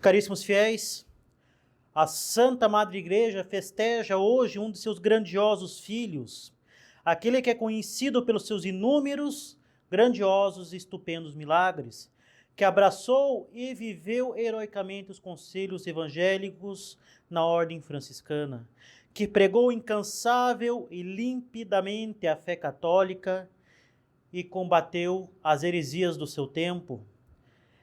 Caríssimos fiéis, a Santa Madre Igreja festeja hoje um de seus grandiosos filhos, aquele que é conhecido pelos seus inúmeros, grandiosos e estupendos milagres, que abraçou e viveu heroicamente os conselhos evangélicos na ordem franciscana, que pregou incansável e limpidamente a fé católica e combateu as heresias do seu tempo.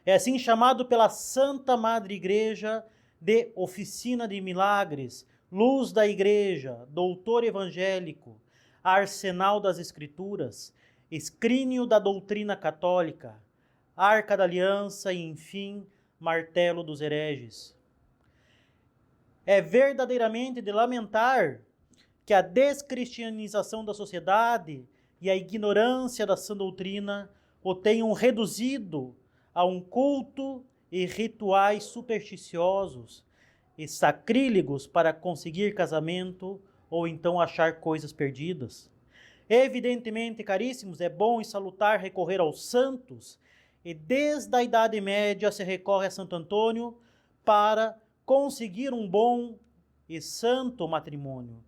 É assim chamado pela Santa Madre Igreja de Oficina de Milagres, Luz da Igreja, Doutor Evangélico, Arsenal das Escrituras, Escrínio da Doutrina Católica, Arca da Aliança e, enfim, Martelo dos Hereges. É verdadeiramente de lamentar que a descristianização da sociedade e a ignorância da sã doutrina o tenham reduzido a um culto e rituais supersticiosos e sacrílegos para conseguir casamento ou então achar coisas perdidas. Evidentemente, caríssimos, é bom e salutar recorrer aos santos, e desde a Idade Média se recorre a Santo Antônio para conseguir um bom e santo matrimônio,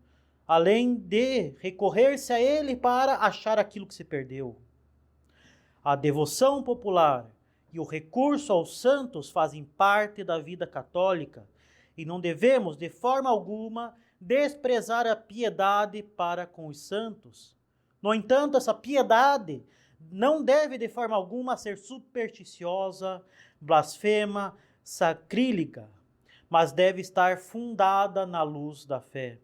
além de recorrer-se a ele para achar aquilo que se perdeu. A devoção popular e o recurso aos santos fazem parte da vida católica e não devemos, de forma alguma, desprezar a piedade para com os santos. No entanto, essa piedade não deve, de forma alguma, ser supersticiosa, blasfema, sacrílega, mas deve estar fundada na luz da fé.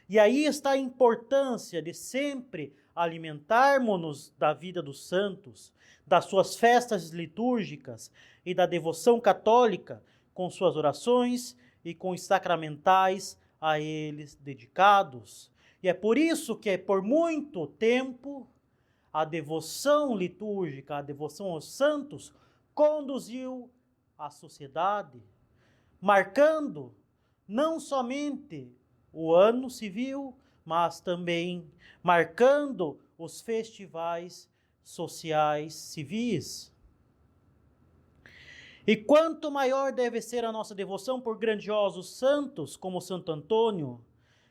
E aí está a importância de sempre alimentarmos-nos da vida dos santos, das suas festas litúrgicas e da devoção católica, com suas orações e com os sacramentais a eles dedicados. E é por isso que, por muito tempo, a devoção litúrgica, a devoção aos santos, conduziu a sociedade, marcando não somente o ano civil, mas também marcando os festivais sociais civis. E quanto maior deve ser a nossa devoção por grandiosos santos como Santo Antônio,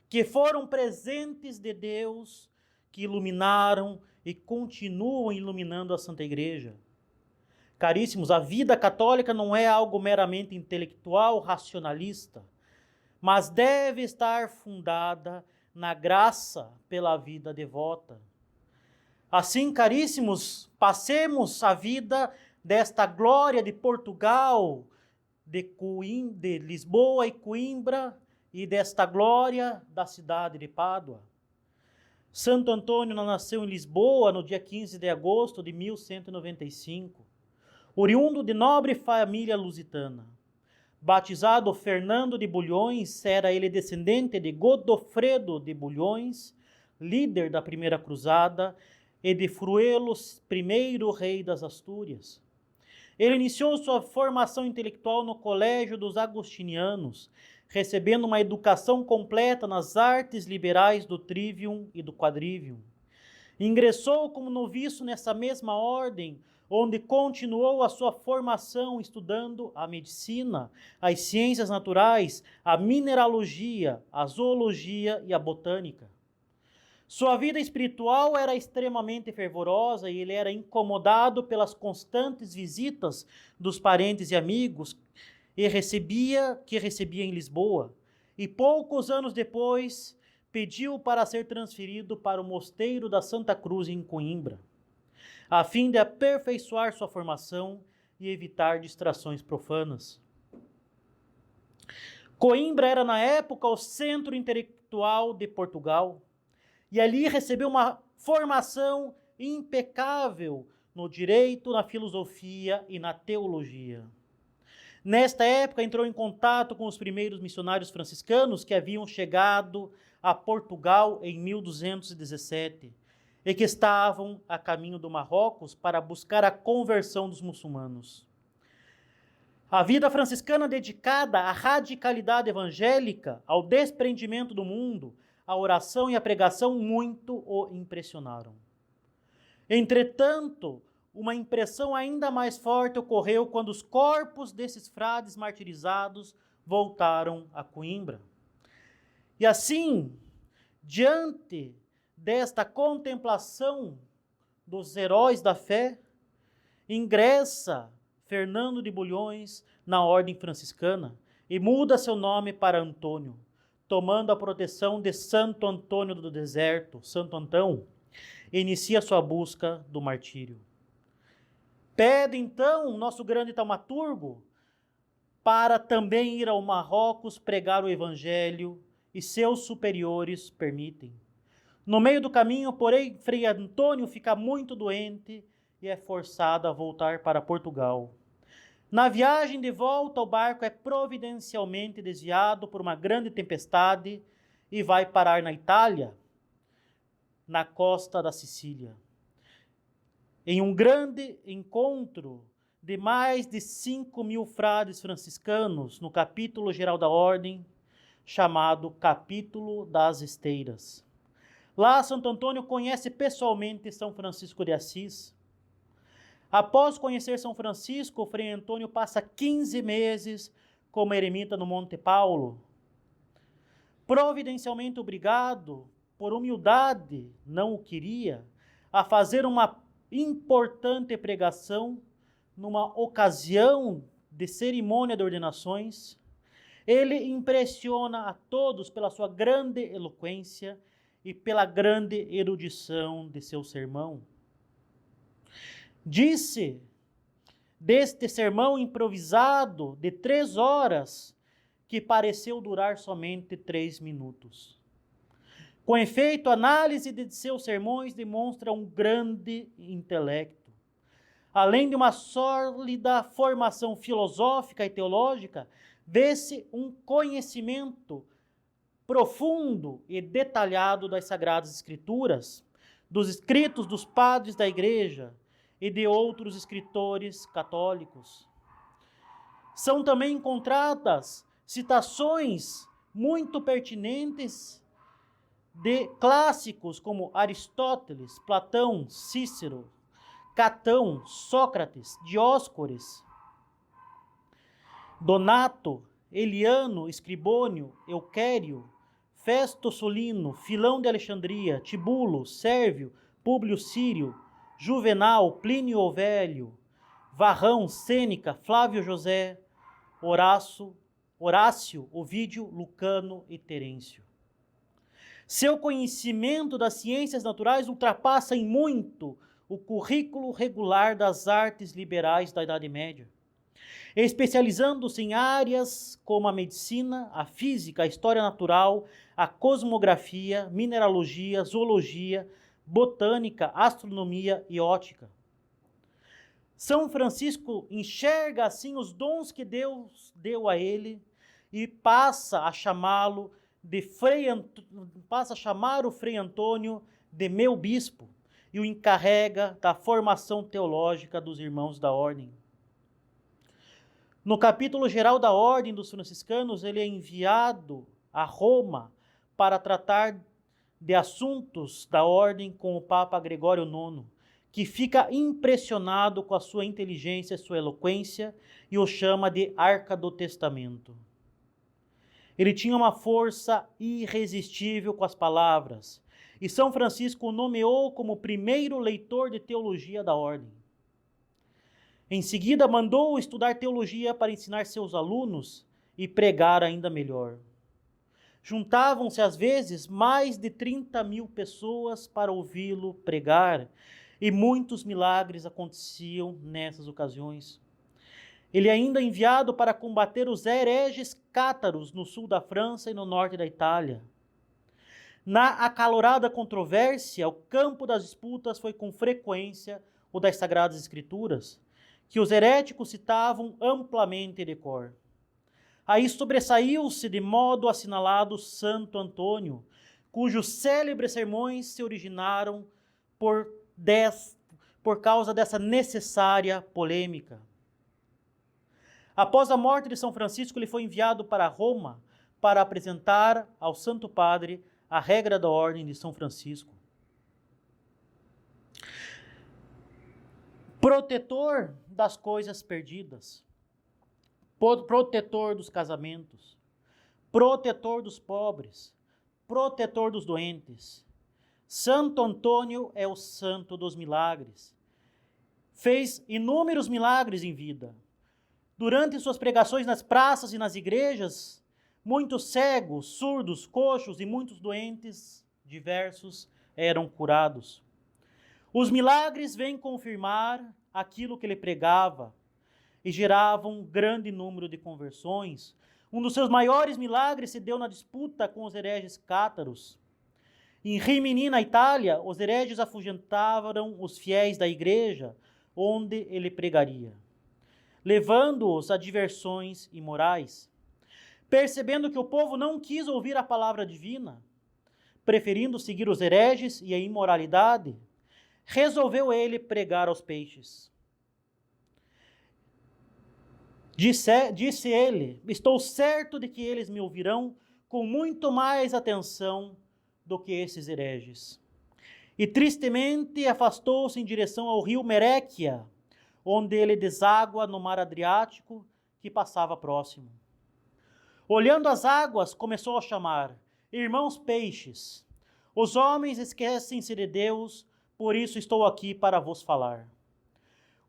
que foram presentes de Deus, que iluminaram e continuam iluminando a Santa Igreja. Caríssimos, a vida católica não é algo meramente intelectual, racionalista, mas deve estar fundada na graça pela vida devota. Assim, caríssimos, passemos a vida desta glória de Portugal, de Lisboa e Coimbra, e desta glória da cidade de Pádua. Santo Antônio nasceu em Lisboa no dia 15 de agosto de 1195, oriundo de nobre família lusitana. Batizado Fernando de Bulhões, era ele descendente de Godofredo de Bulhões, líder da primeira cruzada, e de Fruelo, primeiro rei das Astúrias. Ele iniciou sua formação intelectual no Colégio dos Agostinianos, recebendo uma educação completa nas artes liberais do trivium e do quadrivium. Ingressou como noviço nessa mesma ordem, onde continuou a sua formação estudando a medicina, as ciências naturais, a mineralogia, a zoologia e a botânica. Sua vida espiritual era extremamente fervorosa e ele era incomodado pelas constantes visitas dos parentes e amigos que recebia em Lisboa. E poucos anos depois, pediu para ser transferido para o mosteiro da Santa Cruz em Coimbra, a fim de aperfeiçoar sua formação e evitar distrações profanas. Coimbra era, na época, o centro intelectual de Portugal, e ali recebeu uma formação impecável no direito, na filosofia e na teologia. Nesta época, entrou em contato com os primeiros missionários franciscanos que haviam chegado a Portugal em 1217 e que estavam a caminho do Marrocos para buscar a conversão dos muçulmanos. A vida franciscana dedicada à radicalidade evangélica, ao desprendimento do mundo, a oração e a pregação muito o impressionaram. Entretanto, uma impressão ainda mais forte ocorreu quando os corpos desses frades martirizados voltaram a Coimbra. E assim, diante desta contemplação dos heróis da fé, ingressa Fernando de Bulhões na ordem franciscana e muda seu nome para Antônio, tomando a proteção de Santo Antônio do Deserto, Santo Antão, e inicia sua busca do martírio. Pede então nosso grande taumaturgo para também ir ao Marrocos pregar o evangelho, e seus superiores permitem. No meio do caminho, porém, Frei Antônio fica muito doente e é forçado a voltar para Portugal. Na viagem de volta, o barco é providencialmente desviado por uma grande tempestade e vai parar na Itália, na costa da Sicília. Em um grande encontro de mais de 5.000 frades franciscanos no capítulo geral da ordem, chamado Capítulo das Esteiras. Lá, Santo Antônio conhece pessoalmente São Francisco de Assis. Após conhecer São Francisco, Frei Antônio passa 15 meses como eremita no Monte Paulo. Providencialmente obrigado, por humildade, não o queria, a fazer uma importante pregação numa ocasião de cerimônia de ordenações, ele impressiona a todos pela sua grande eloquência e pela grande erudição de seu sermão. Disse deste sermão improvisado de 3 horas que pareceu durar somente 3 minutos. Com efeito, a análise de seus sermões demonstra um grande intelecto. Além de uma sólida formação filosófica e teológica, vê-se um conhecimento profundo e detalhado das Sagradas Escrituras, dos escritos dos padres da Igreja e de outros escritores católicos. São também encontradas citações muito pertinentes de clássicos como Aristóteles, Platão, Cícero, Catão, Sócrates, Dióscores, Donato, Eliano, Escribônio, Euquério, Festo Solino, Filão de Alexandria, Tibulo, Sérvio, Públio Sírio, Juvenal, Plínio o Velho, Varrão, Sêneca, Flávio José, Horácio, Ovídio, Lucano e Terêncio. Seu conhecimento das ciências naturais ultrapassa em muito o currículo regular das artes liberais da Idade Média, especializando-se em áreas como a medicina, a física, a história natural, a cosmografia, mineralogia, zoologia, botânica, astronomia e ótica. São Francisco enxerga assim os dons que Deus deu a ele e passa a chamar o Frei Antônio de meu bispo e o encarrega da formação teológica dos irmãos da ordem. No capítulo geral da ordem dos franciscanos, ele é enviado a Roma para tratar de assuntos da ordem com o Papa Gregório IX, que fica impressionado com a sua inteligência e sua eloquência e o chama de Arca do Testamento. Ele tinha uma força irresistível com as palavras, e São Francisco o nomeou como primeiro leitor de teologia da ordem. Em seguida, mandou estudar teologia para ensinar seus alunos e pregar ainda melhor. Juntavam-se às vezes mais de 30.000 pessoas para ouvi-lo pregar, e muitos milagres aconteciam nessas ocasiões. Ele é ainda enviado para combater os hereges cátaros no sul da França e no norte da Itália. Na acalorada controvérsia, o campo das disputas foi com frequência o das Sagradas Escrituras, que os heréticos citavam amplamente de cor. Aí sobressaiu-se de modo assinalado Santo Antônio, cujos célebres sermões se originaram por causa dessa necessária polêmica. Após a morte de São Francisco, ele foi enviado para Roma para apresentar ao Santo Padre a regra da ordem de São Francisco. protetor das coisas perdidas, protetor dos casamentos, protetor dos pobres, protetor dos doentes. Santo Antônio é o santo dos milagres. Fez inúmeros milagres em vida. Durante suas pregações nas praças e nas igrejas, muitos cegos, surdos, coxos e muitos doentes diversos eram curados. Os milagres vêm confirmar aquilo que ele pregava e geravam um grande número de conversões. Um dos seus maiores milagres se deu na disputa com os hereges cátaros. Em Rimini, na Itália, os hereges afugentavam os fiéis da igreja onde ele pregaria, levando-os a diversões imorais. Percebendo que o povo não quis ouvir a palavra divina, preferindo seguir os hereges e a imoralidade, resolveu ele pregar aos peixes. Disse ele: estou certo de que eles me ouvirão com muito mais atenção do que esses hereges. E tristemente afastou-se em direção ao rio Meréquia, onde ele deságua no mar Adriático, que passava próximo. Olhando as águas, começou a chamar: irmãos peixes, os homens esquecem-se de Deus, por isso estou aqui para vos falar.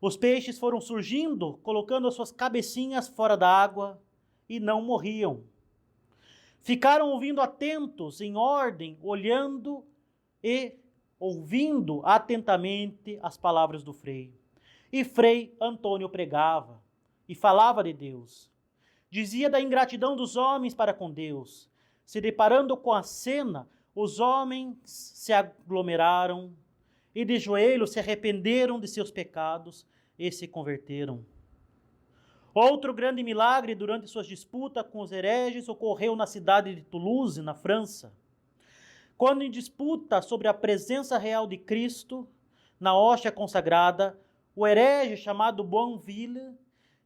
Os peixes foram surgindo, colocando as suas cabecinhas fora da água, e não morriam. Ficaram ouvindo atentos, em ordem, olhando e ouvindo atentamente as palavras do Frei. E Frei Antônio pregava e falava de Deus. Dizia da ingratidão dos homens para com Deus. Se deparando com a cena, os homens se aglomeraram e de joelhos se arrependeram de seus pecados e se converteram. Outro grande milagre durante suas disputas com os hereges ocorreu na cidade de Toulouse, na França. Quando em disputa sobre a presença real de Cristo na hóstia consagrada, o herege chamado Boinville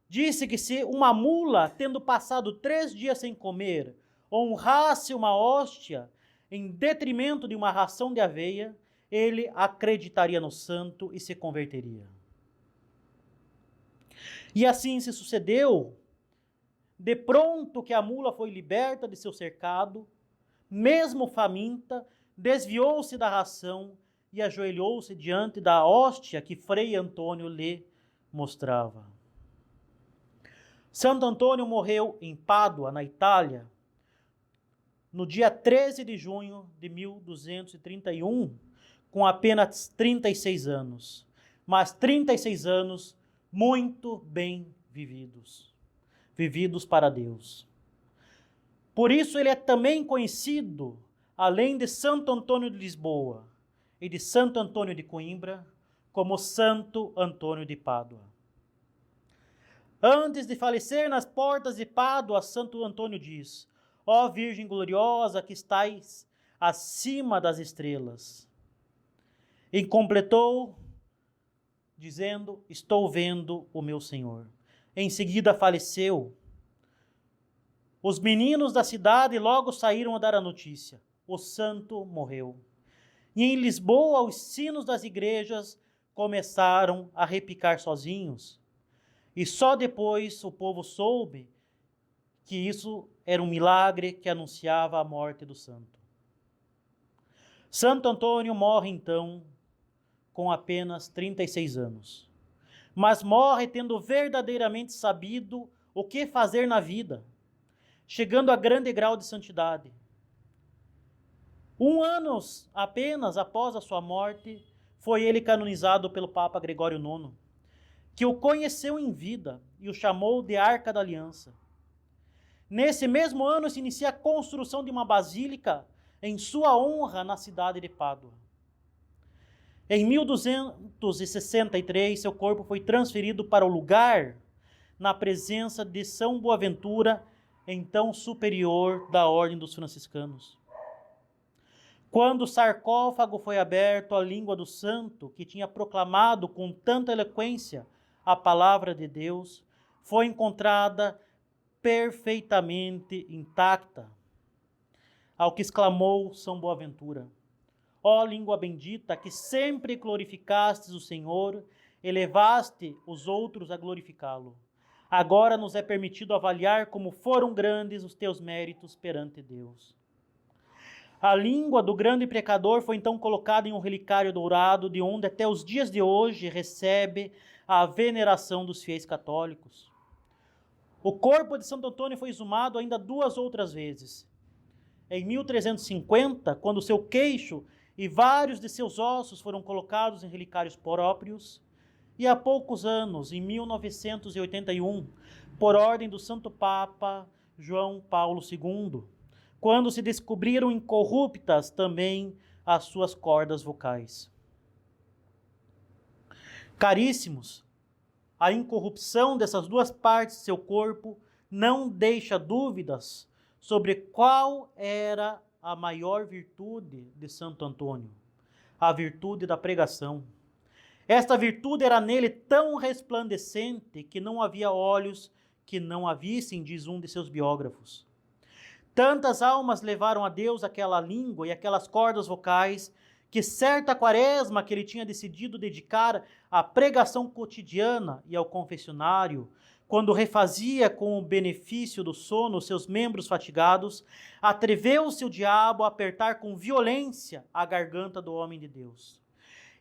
disse que se uma mula, tendo passado 3 dias sem comer, honrasse uma hóstia em detrimento de uma ração de aveia, ele acreditaria no santo e se converteria. E assim se sucedeu. De pronto que a mula foi liberta de seu cercado, mesmo faminta, desviou-se da ração e ajoelhou-se diante da hóstia que Frei Antônio lhe mostrava. Santo Antônio morreu em Pádua, na Itália, no dia 13 de junho de 1231, com apenas 36 anos, mas 36 anos muito bem vividos, vividos para Deus. Por isso ele é também conhecido, além de Santo Antônio de Lisboa e de Santo Antônio de Coimbra, como Santo Antônio de Pádua. Antes de falecer nas portas de Pádua, Santo Antônio diz: ó Virgem gloriosa que estais acima das estrelas. E completou dizendo: estou vendo o meu Senhor. Em seguida faleceu. Os meninos da cidade logo saíram a dar a notícia: o santo morreu. E em Lisboa os sinos das igrejas começaram a repicar sozinhos. E só depois o povo soube que isso era um milagre que anunciava a morte do santo. Santo Antônio morre então com apenas 36 anos. Mas morre tendo verdadeiramente sabido o que fazer na vida, chegando a grande grau de santidade. 1 ano apenas após a sua morte, foi ele canonizado pelo Papa Gregório IX, que o conheceu em vida e o chamou de Arca da Aliança. Nesse mesmo ano se inicia a construção de uma basílica em sua honra na cidade de Pádua. Em 1263, seu corpo foi transferido para o lugar na presença de São Boaventura, então superior da Ordem dos Franciscanos. Quando o sarcófago foi aberto, a língua do santo, que tinha proclamado com tanta eloquência a palavra de Deus, foi encontrada perfeitamente intacta. Ao que exclamou São Boaventura: ó língua bendita, que sempre glorificastes o Senhor elevaste os outros a glorificá-lo. Agora nos é permitido avaliar como foram grandes os teus méritos perante Deus. A língua do grande pecador foi então colocada em um relicário dourado, de onde até os dias de hoje recebe a veneração dos fiéis católicos. O corpo de Santo Antônio foi exumado ainda 2 outras vezes. Em 1350, quando seu queixo e vários de seus ossos foram colocados em relicários próprios, e há poucos anos, em 1981, por ordem do Santo Papa João Paulo II, quando se descobriram incorruptas também as suas cordas vocais. Caríssimos, a incorrupção dessas 2 partes de seu corpo não deixa dúvidas sobre qual era a maior virtude de Santo Antônio, a virtude da pregação. Esta virtude era nele tão resplandecente que não havia olhos que não a vissem, diz um de seus biógrafos. Tantas almas levaram a Deus aquela língua e aquelas cordas vocais, que certa quaresma que ele tinha decidido dedicar à pregação cotidiana e ao confessionário, quando refazia com o benefício do sono seus membros fatigados, atreveu-se o diabo a apertar com violência a garganta do homem de Deus.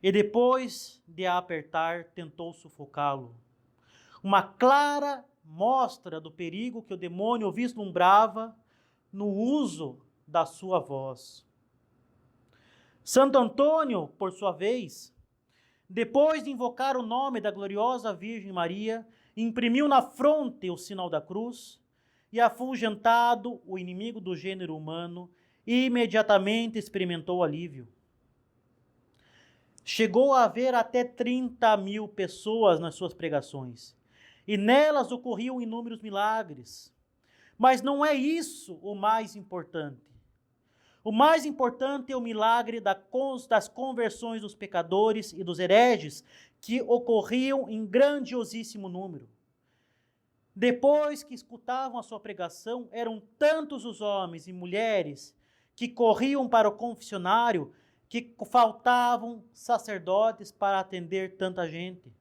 E depois de a apertar, tentou sufocá-lo. Uma clara mostra do perigo que o demônio vislumbrava no uso da sua voz. Santo Antônio, por sua vez, depois de invocar o nome da gloriosa Virgem Maria, imprimiu na fronte o sinal da cruz e, afugentado o inimigo do gênero humano, imediatamente experimentou alívio. Chegou a haver até 30.000 pessoas nas suas pregações, e nelas ocorriam inúmeros milagres. Mas não é isso o mais importante. O mais importante é o milagre das conversões dos pecadores e dos hereges, que ocorriam em grandiosíssimo número. Depois que escutavam a sua pregação, eram tantos os homens e mulheres que corriam para o confessionário que faltavam sacerdotes para atender tanta gente.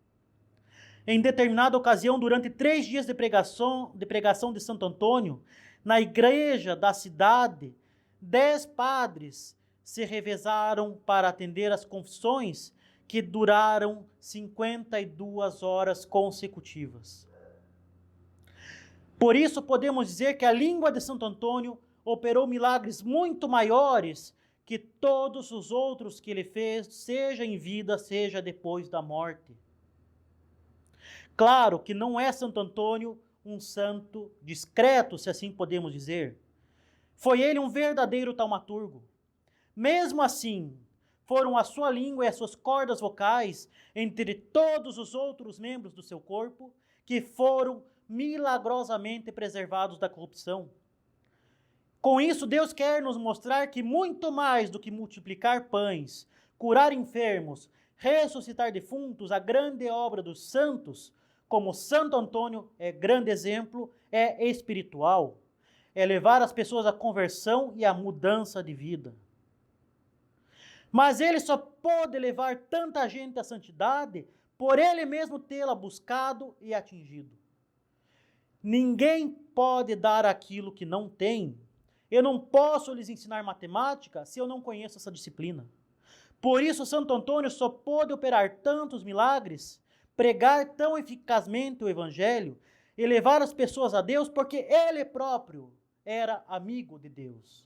Em determinada ocasião, durante 3 dias de pregação de Santo Antônio, na igreja da cidade, 10 padres se revezaram para atender as confissões, que duraram 52 horas consecutivas. Por isso podemos dizer que a língua de Santo Antônio operou milagres muito maiores que todos os outros que ele fez, seja em vida, seja depois da morte. Claro que não é Santo Antônio um santo discreto, se assim podemos dizer. Foi ele um verdadeiro taumaturgo. Mesmo assim, foram a sua língua e as suas cordas vocais, entre todos os outros membros do seu corpo, que foram milagrosamente preservados da corrupção. Com isso, Deus quer nos mostrar que muito mais do que multiplicar pães, curar enfermos, ressuscitar defuntos, a grande obra dos santos, como Santo Antônio é grande exemplo, é espiritual. É levar as pessoas à conversão e à mudança de vida. Mas ele só pôde levar tanta gente à santidade por ele mesmo tê-la buscado e atingido. Ninguém pode dar aquilo que não tem. Eu não posso lhes ensinar matemática se eu não conheço essa disciplina. Por isso, Santo Antônio só pôde operar tantos milagres, pregar tão eficazmente o Evangelho e levar as pessoas a Deus, porque ele próprio era amigo de Deus.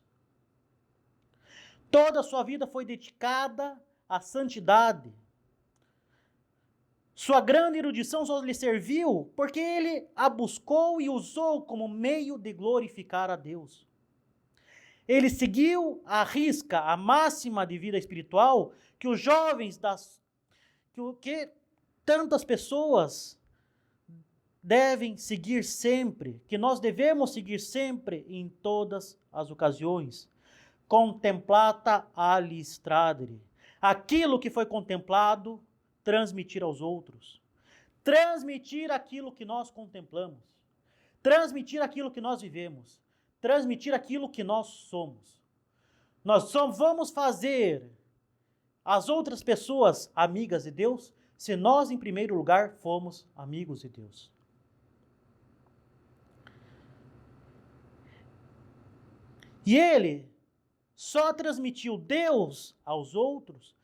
Toda a sua vida foi dedicada à santidade. Sua grande erudição só lhe serviu porque ele a buscou e usou como meio de glorificar a Deus. Ele seguiu à risca a máxima de vida espiritual que os jovens que tantas pessoas devem seguir sempre, que nós devemos seguir sempre em todas as ocasiões. Contemplata alis tradere. Aquilo que foi contemplado, transmitir aos outros. Transmitir aquilo que nós contemplamos. Transmitir aquilo que nós vivemos. Transmitir aquilo que nós somos. Nós só vamos fazer as outras pessoas amigas de Deus se nós, em primeiro lugar, fomos amigos de Deus. E ele só transmitiu Deus aos outros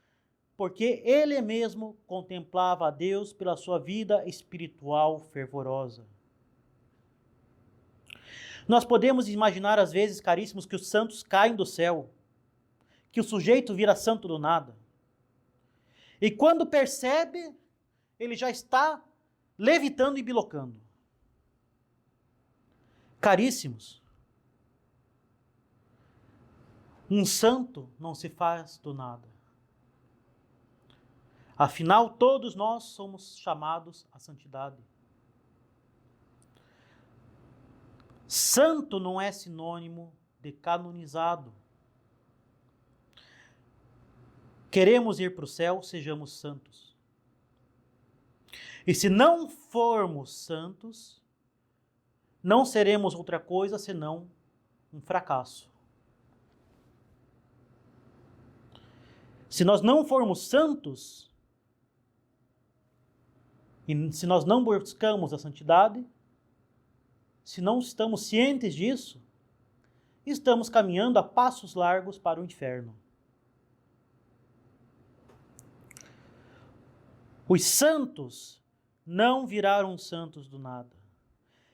porque ele mesmo contemplava a Deus pela sua vida espiritual fervorosa. Nós podemos imaginar às vezes, caríssimos, que os santos caem do céu, que o sujeito vira santo do nada. E quando percebe, ele já está levitando e bilocando. Caríssimos, um santo não se faz do nada. Afinal, todos nós somos chamados à santidade. Santo não é sinônimo de canonizado. Queremos ir para o céu, sejamos santos. E se não formos santos, não seremos outra coisa senão um fracasso. Se nós não formos santos, e se nós não buscamos a santidade, se não estamos cientes disso, estamos caminhando a passos largos para o inferno. Os santos não viraram santos do nada.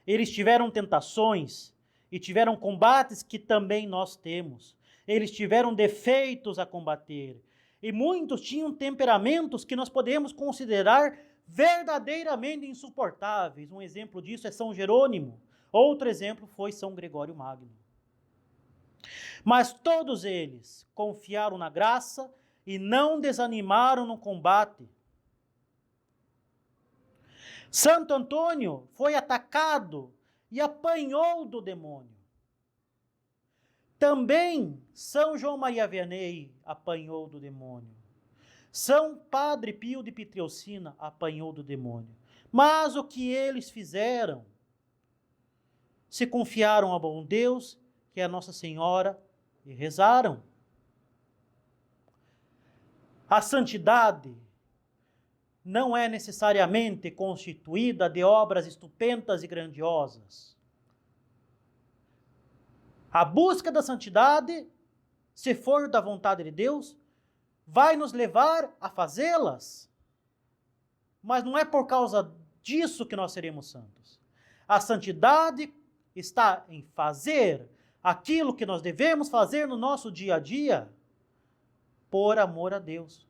Eles tiveram tentações e tiveram combates que também nós temos. Eles tiveram defeitos a combater. E muitos tinham temperamentos que nós podemos considerar verdadeiramente insuportáveis. Um exemplo disso é São Jerônimo. Outro exemplo foi São Gregório Magno. Mas todos eles confiaram na graça e não desanimaram no combate. Santo Antônio foi atacado e apanhou do demônio. Também São João Maria Vianney apanhou do demônio. São Padre Pio de Pietrelcina apanhou do demônio. Mas o que eles fizeram? Se confiaram ao bom Deus, que é a Nossa Senhora, e rezaram. A santidade não é necessariamente constituída de obras estupendas e grandiosas. A busca da santidade, se for da vontade de Deus, vai nos levar a fazê-las. Mas não é por causa disso que nós seremos santos. A santidade está em fazer aquilo que nós devemos fazer no nosso dia a dia por amor a Deus.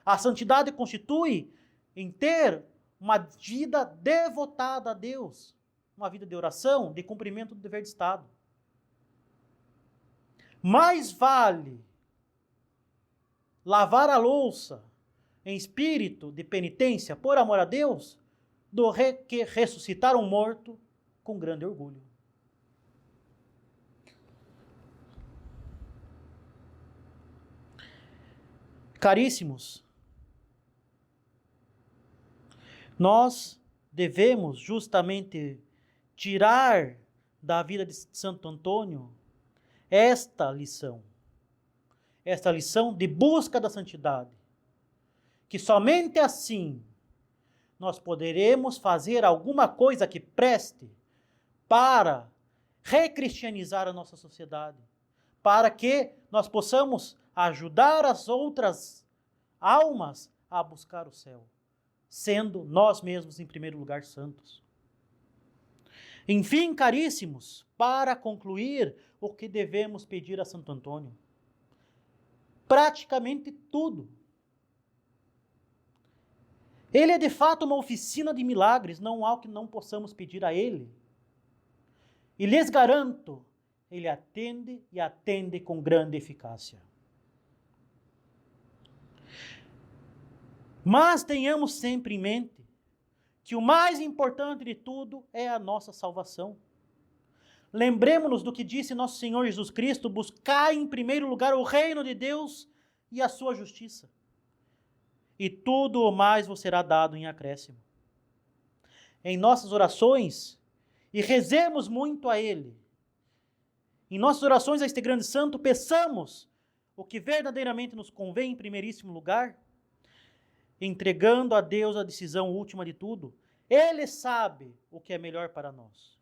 A santidade constitui em ter uma vida devotada a Deus, uma vida de oração, de cumprimento do dever de Estado. Mais vale lavar a louça em espírito de penitência por amor a Deus do que ressuscitar um morto com grande orgulho. Caríssimos, nós devemos justamente tirar da vida de Santo Antônio esta lição de busca da santidade, que somente assim nós poderemos fazer alguma coisa que preste para recristianizar a nossa sociedade, para que nós possamos ajudar as outras almas a buscar o céu, sendo nós mesmos, em primeiro lugar, santos. Enfim, caríssimos, para concluir, o que devemos pedir a Santo Antônio? Praticamente tudo. Ele é de fato uma oficina de milagres, não há o que não possamos pedir a ele. E lhes garanto, ele atende e atende com grande eficácia. Mas tenhamos sempre em mente que o mais importante de tudo é a nossa salvação. Lembremos-nos do que disse nosso Senhor Jesus Cristo: buscai em primeiro lugar o reino de Deus e a sua justiça, e tudo o mais vos será dado em acréscimo. Em nossas orações, e rezemos muito a Ele, em nossas orações a este grande santo, peçamos o que verdadeiramente nos convém em primeiríssimo lugar, entregando a Deus a decisão última de tudo. Ele sabe o que é melhor para nós.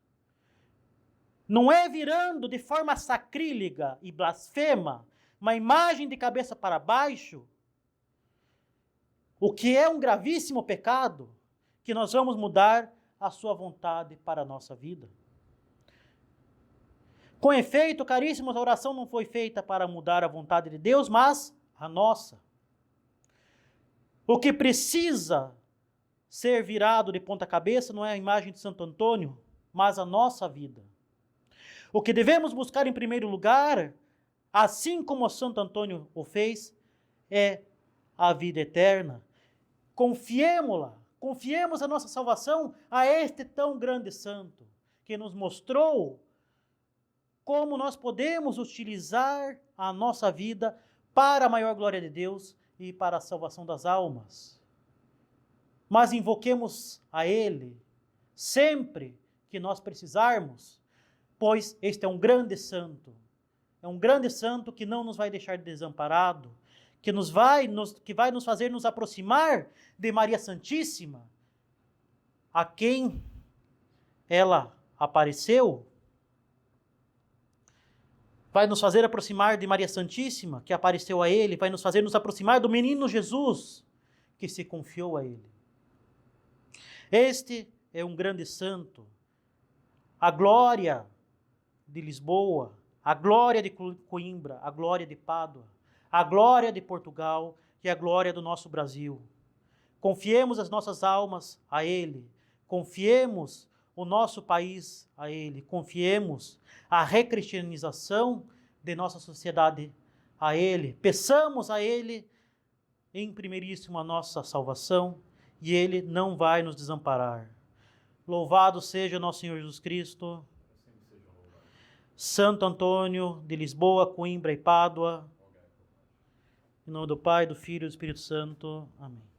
Não é virando de forma sacrílega e blasfema uma imagem de cabeça para baixo, o que é um gravíssimo pecado, que nós vamos mudar a sua vontade para a nossa vida. Com efeito, caríssimos, a oração não foi feita para mudar a vontade de Deus, mas a nossa. O que precisa ser virado de ponta cabeça não é a imagem de Santo Antônio, mas a nossa vida. O que devemos buscar em primeiro lugar, assim como Santo Antônio o fez, é a vida eterna. Confiemos a nossa salvação a este tão grande santo, que nos mostrou como nós podemos utilizar a nossa vida para a maior glória de Deus e para a salvação das almas. Mas invoquemos a Ele sempre que nós precisarmos, pois este é um grande santo que não nos vai deixar desamparado, que vai nos fazer nos aproximar de Maria Santíssima, a quem ela apareceu, vai nos fazer aproximar de Maria Santíssima, que apareceu a ele, vai nos fazer nos aproximar do menino Jesus, que se confiou a ele. Este é um grande santo. A glória de Lisboa, a glória de Coimbra, a glória de Pádua, a glória de Portugal e a glória do nosso Brasil. Confiemos as nossas almas a Ele, confiemos o nosso país a Ele, confiemos a recristianização de nossa sociedade a Ele, peçamos a Ele em primeiríssimo a nossa salvação e Ele não vai nos desamparar. Louvado seja nosso Senhor Jesus Cristo. Santo Antônio de Lisboa, Coimbra e Pádua. Em nome do Pai, do Filho e do Espírito Santo. Amém.